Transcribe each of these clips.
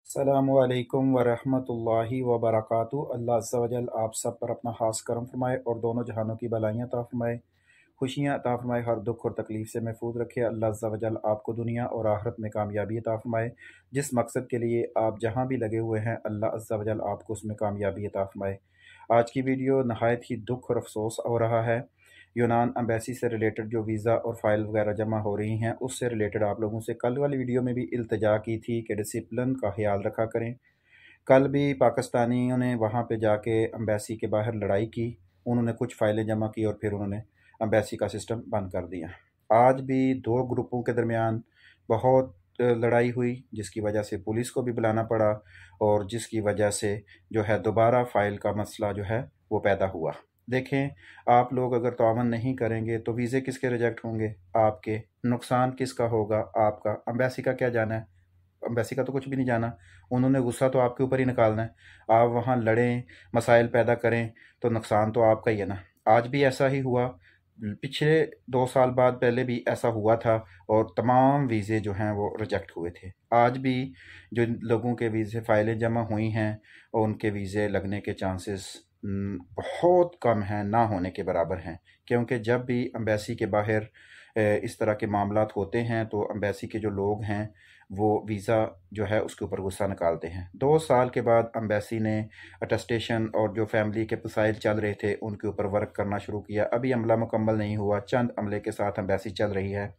अस्सलामुअलैकुम वरहमतुल्लाहि वबरकातुहू। अल्लाह अज़्ज़ा वजल आप सब पर अपना ख़ास करम फरमाए और दोनों जहानों की भलाइयाँ अता फरमाए, खुशियाँ अता फरमाए, हर दुख और तकलीफ़ से महफूज रखे। अल्लाह अज़्ज़ा वजल आपको दुनिया और आखिरत में कामयाबी अता फरमाए। जिस मकसद के लिए आप जहाँ भी लगे हुए हैं, अल्लाह अज़्ज़ा वजल आपको उसमें कामयाबी अता फरमाए। आज की वीडियो नहायत ही दुख और अफसोस हो रहा है। यूनान एम्बेसी से रिलेटेड जो वीज़ा और फाइल वगैरह जमा हो रही हैं, उससे रिलेटेड आप लोगों से कल वाली वीडियो में भी इल्तिजा की थी कि डिसिप्लिन का ख्याल रखा करें। कल भी पाकिस्तानियों ने वहाँ पे जाके एम्बेसी के बाहर लड़ाई की, उन्होंने कुछ फ़ाइलें जमा की और फिर उन्होंने एम्बेसी का सिस्टम बंद कर दिया। आज भी दो ग्रुपों के दरमियान बहुत लड़ाई हुई, जिसकी वजह से पुलिस को भी बुलाना पड़ा और जिसकी वजह से जो है दोबारा फ़ाइल का मसला जो है वो पैदा हुआ। देखें, आप लोग अगर तावन नहीं करेंगे तो वीज़े किसके रिजेक्ट होंगे? आपके। नुकसान किसका होगा? आपका। एम्बेसी का क्या जाना है? एम्बेसी का तो कुछ भी नहीं जाना। उन्होंने गुस्सा तो आपके ऊपर ही निकालना है। आप वहाँ लड़ें, मसाइल पैदा करें, तो नुकसान तो आपका ही है ना। आज भी ऐसा ही हुआ। पिछले 2 साल बाद पहले भी ऐसा हुआ था और तमाम वीज़े जो हैं वो रिजेक्ट हुए थे। आज भी जो लोगों के वीज़े फ़ाइलें जमा हुई हैं और उनके वीज़े लगने के चांसेस बहुत कम हैं, ना होने के बराबर हैं। क्योंकि जब भी एम्बेसी के बाहर इस तरह के मामलात होते हैं तो एम्बेसी के जो लोग हैं वो वीज़ा जो है उसके ऊपर गुस्सा निकालते हैं। 2 साल के बाद एम्बेसी ने अटेस्टेशन और जो फैमिली के मसाइल चल रहे थे उनके ऊपर वर्क करना शुरू किया। अभी अमला मुकम्मल नहीं हुआ, चंद अमले के साथ एम्बेसी चल रही है।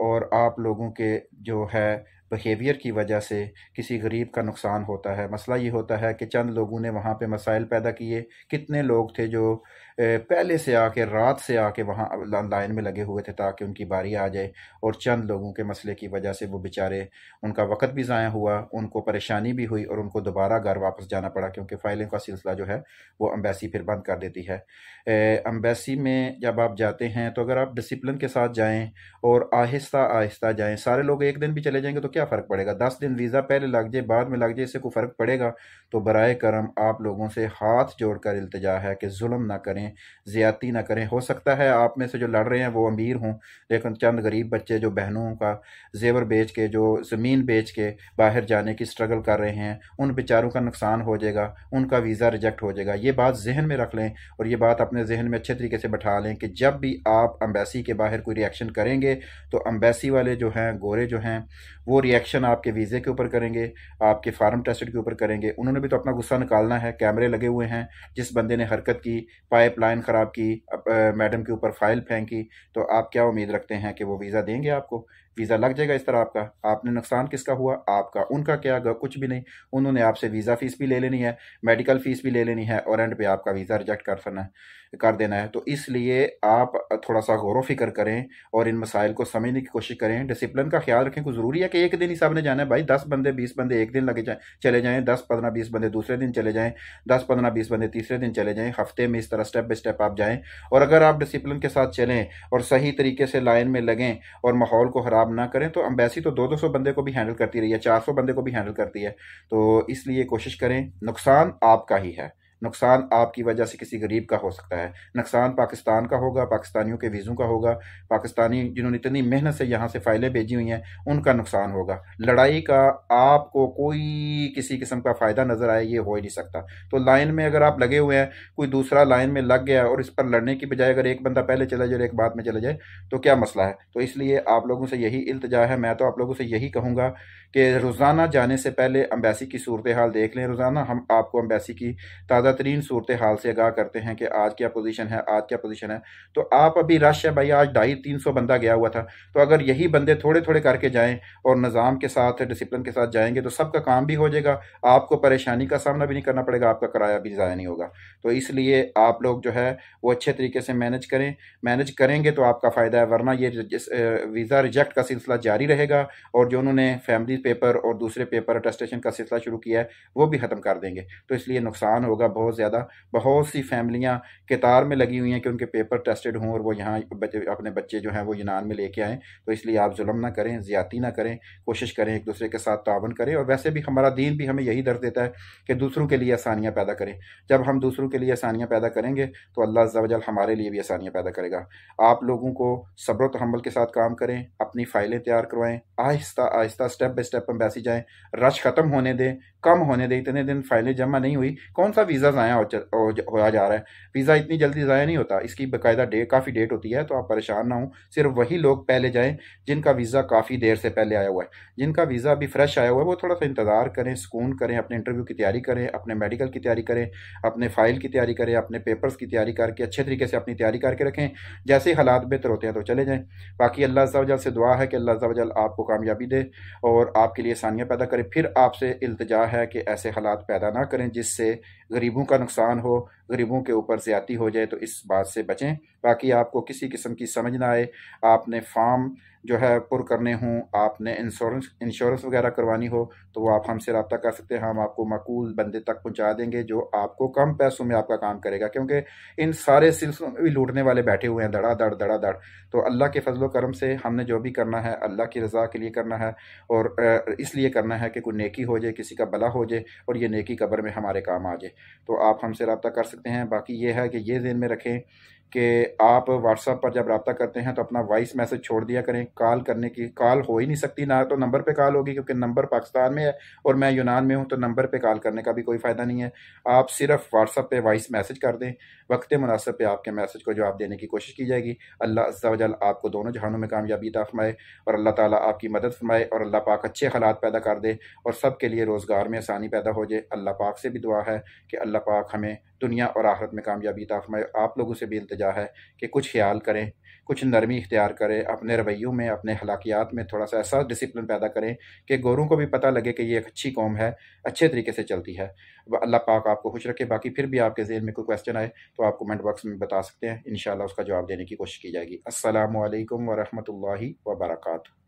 और आप लोगं के जो है बिहेवियर की वजह से किसी गरीब का नुकसान होता है। मसला ये होता है कि चंद लोगों ने वहाँ पे मसाइल पैदा किए। कितने लोग थे जो पहले से आके रात से आके वहाँ लाइन में लगे हुए थे ताकि उनकी बारी आ जाए, और चंद लोगों के मसले की वजह से वो बेचारे, उनका वक़्त भी ज़ाया हुआ, उनको परेशानी भी हुई और उनको दोबारा घर वापस जाना पड़ा, क्योंकि फ़ाइलिंग का सिलसिला जो है वो एम्बेसी फिर बंद कर देती है। एम्बेसी में जब आप जाते हैं तो अगर आप डिसिप्लिन के साथ जाएँ और आहिस्ता आहिस्ता जाएं। सारे लोग एक दिन भी चले जाएंगे तो क्या फ़र्क पड़ेगा? 10 दिन वीज़ा पहले लग जाए, बाद में लग जाए, इससे कोई फ़र्क पड़ेगा? तो बराए करम आप लोगों से हाथ जोड़कर इल्तिजा है कि जुल्म ना करें, ज़्यादती ना करें। हो सकता है आप में से जो लड़ रहे हैं वो अमीर हों, लेकिन चंद गरीब बच्चे जो बहनों का जेवर बेच के, जो ज़मीन बेच के बाहर जाने की स्ट्रगल कर रहे हैं, उन बेचारों का नुकसान हो जाएगा, उनका वीज़ा रिजेक्ट हो जाएगा। ये बात जहन में रख लें और ये बात अपने जहन में अच्छे तरीके से बैठा लें कि जब भी आप एम्बेसी के बाहर कोई रिएक्शन करेंगे तो एम्बेसी वाले जो हैं, गोरे जो हैं, वो रिएक्शन आपके वीज़े के ऊपर करेंगे, आपके फार्म टेस्टेड के ऊपर करेंगे। उन्होंने भी तो अपना गुस्सा निकालना है। कैमरे लगे हुए हैं, जिस बंदे ने हरकत की, पाइपलाइन ख़राब की, मैडम के ऊपर फाइल फेंकी, तो आप क्या उम्मीद रखते हैं कि वो वीज़ा देंगे आपको? वीज़ा लग जाएगा इस तरह आपका। आपने नुकसान किसका हुआ? आपका। उनका क्या? कुछ भी नहीं। उन्होंने आपसे वीज़ा फ़ीस भी ले लेनी है, मेडिकल फ़ीस भी ले लेनी है और एंड पे आपका वीज़ा रिजेक्ट कर देना है। तो इसलिए आप थोड़ा सा गौर व फिक्र करें और इन मसाइल को समझने की कोशिश करें। डिसिप्लिन का ख्याल रखें। कोई ज़रूरी है कि एक दिन ही सब ने जाना है? भाई 10 बंदे 20 बंदे एक दिन लगे जाएँ, चले जाएँ, 10 15 20 बंदे दूसरे दिन चले जाएँ, 10 15 20 बंदे तीसरे दिन चले जाएँ। हफ्ते में इस तरह स्टेप बाई स्टेप आप जाएँ, और अगर आप डिसिप्लिन के साथ चलें और सही तरीके से लाइन में लगें और माहौल को ख़राब ना करें, तो एम्बेसी तो 200 बंदे को भी हैंडल करती रही है, 400 बंदे को भी हैंडल करती है। तो इसलिए कोशिश करें। नुकसान आपका ही है। नुकसान आपकी वजह से किसी गरीब का हो सकता है। नुकसान पाकिस्तान का होगा, पाकिस्तानियों के वीज़ों का होगा, पाकिस्तानी जिन्होंने इतनी मेहनत से यहाँ से फ़ाइलें भेजी हुई हैं उनका नुकसान होगा। लड़ाई का आपको कोई किसी किस्म का फ़ायदा नज़र आए, ये हो ही नहीं सकता। तो लाइन में अगर आप लगे हुए हैं, कोई दूसरा लाइन में लग गया और इस पर लड़ने की बजाय अगर एक बंदा पहले चला जाए और एक बाद में चला जाए, तो क्या मसला है? तो इसलिए आप लोगों से यही इल्तिजा है। मैं तो आप लोगों से यही कहूँगा कि रोज़ाना जाने से पहले एम्बेसी की सूरत हाल देख लें। रोज़ाना हम आपको एम्बेसी की ताज़ा तरीन सूरत हाल से आगाह करते हैं कि आज क्या पोजीशन है, आज क्या पोजीशन है। तो आप अभी रश है भाई, आज 250-300 बंदा गया हुआ था, तो अगर यही बंदे थोड़े थोड़े करके जाएं और निज़ाम के साथ, डिसिप्लिन के साथ जाएंगे तो सबका काम भी हो जाएगा, आपको परेशानी का सामना भी नहीं करना पड़ेगा, आपका किराया भी ज़ाया नहीं होगा। तो इसलिए आप लोग जो है वो अच्छे तरीके से मैनेज करें। मैनेज करेंगे तो आपका फ़ायदा है, वरना ये वीज़ा रिजेक्ट का सिलसिला जारी रहेगा और जो उन्होंने फैमिली पेपर और दूसरे पेपर अटेस्टेशन का सिलसिला शुरू किया है वो भी ख़त्म कर देंगे। तो इसलिए नुकसान होगा, बहुत ज़्यादा। बहुत सी फैमिलियाँ कतार में लगी हुई हैं कि उनके पेपर टेस्टेड हों और वो यहाँ अपने बच्चे जो हैं वो यूनान में लेके आएँ। तो इसलिए आप जुल्म ना करें, ज़्यादती ना करें, कोशिश करें एक दूसरे के साथ तावन करें। और वैसे भी हमारा दीन भी हमें यही दर्ज देता है कि दूसरों के लिए आसानियाँ पैदा करें। जब हम दूसरों के लिए आसानियाँ पैदा करेंगे तो अल्लाह अज़्ज़ा वजल हमारे लिए भी आसानियाँ पैदा करेगा। आप लोगों को सब्र तहम्मुल के साथ काम करें, अपनी फ़ाइलें तैयार करवाएँ, Aahista Aahista step by step embassy जाएँ, रश ख़त्म होने दें, कम होने दें। इतने दिन फ़ाइलें जमा नहीं हुई, कौन सा वीज़ा ज़ाया होया जा रहा है। वीज़ा इतनी जल्दी ज़ाया नहीं होता, इसकी बाकायदा काफ़ी डेट होती है। तो आप परेशान ना हों, सिर्फ वही लोग पहले जाएँ जिनका वीज़ा काफ़ी देर से पहले आया हुआ है। जिनका वीज़ा अभी फ्रेश आया हुआ है वो थोड़ा सा इंतज़ार करें, सुकून करें, अपने इंटरव्यू की तैयारी करें, अपने मेडिकल की तैयारी करें, अपने फ़ाइल की तैयारी करें, अपने पेपर्स की तैयारी करके अच्छे तरीके से अपनी तैयारी करके रखें। जैसे ही हालात बेहतर होते हैं तो चले जाएँ। बाकी अल्लाह अज़्ज़ा वजल से दुआ है कि अल्लाह अज़्ज़ा वजल आपको कामयाबी दे और आपके लिए आसानियाँ पैदा करे। फिर आपसे इल्तिजा है कि ऐसे हालात पैदा ना करें जिससे गरीबों का नुकसान हो, गरीबों के ऊपर ज़्यादती हो जाए, तो इस बात से बचें। बाकी आपको किसी किस्म की समझ ना आए, आपने फॉर्म जो है पुर करने हों, आपने इंश्योरेंस वगैरह करवानी हो, तो वो आप हमसे रब्ता कर सकते हैं। हम आपको माकूल बंदे तक पहुंचा देंगे जो आपको कम पैसों में आपका काम करेगा, क्योंकि इन सारे सिलसिलों में भी लूटने वाले बैठे हुए हैं धड़ाधड़ धड़ाधड़। तो अल्लाह के फजलो करम से हमने जो भी करना है अल्लाह की रज़ा के लिए करना है और इसलिए करना है कि कोई नेकी हो जाए, किसी का भला हो जाए और ये नेकी कब्र में हमारे काम आ जाए। तो आप हमसे रब्ता कर सकते हैं। बाकी ये है कि ये ज़हन में रखें कि आप व्हाट्सएप पर जब रब्ता करते हैं तो अपना वॉइस मैसेज छोड़ दिया करें। कॉल करने की कॉल हो ही नहीं सकती, ना तो नंबर पे कॉल होगी क्योंकि नंबर पाकिस्तान में है और मैं यूनान में हूँ, तो नंबर पे कॉल करने का भी कोई फ़ायदा नहीं है। आप सिर्फ व्हाट्सएप पे वॉइस मैसेज कर दें, वक्त मुनासिब पे आपके मैसेज को जवाब देने की कोशिश की जाएगी। अल्लाह अज़्ज़ा वजल आपको दोनों जहानों में कामयाबी अता फरमाए और अल्लाह ताला आपकी मदद फरमाए और अल्लाह पाक अच्छे हालात पैदा कर दे और सब के लिए रोज़गार में आसानी पैदा हो जाए। अल्लाह पाक से भी दुआ है कि अल्लाह पाक हमें दुनिया और आखिरत में कामयाबी अता फरमाए। आप लोगों से भी इल्तिजा है कि कुछ ख्याल करें, कुछ नरमी इख्तियार करें, अपने रवैयों में, अपने हलाकियात में थोड़ा सा ऐसा डिसिप्लिन पैदा करें कि गोरों को भी पता लगे कि ये एक अच्छी कौम है, अच्छे तरीके से चलती है। अल्लाह पाक आपको खुश रखे। बाकी फिर भी आपके ज़हन में कोई क्वेश्चन आए तो आप कमेंट बॉक्स में बता सकते हैं, इंशाल्लाह उसका जवाब देने की कोशिश की जाएगी। अस्सलामु अलैकुम व रहमतुल्लाहि व बरकातुहू।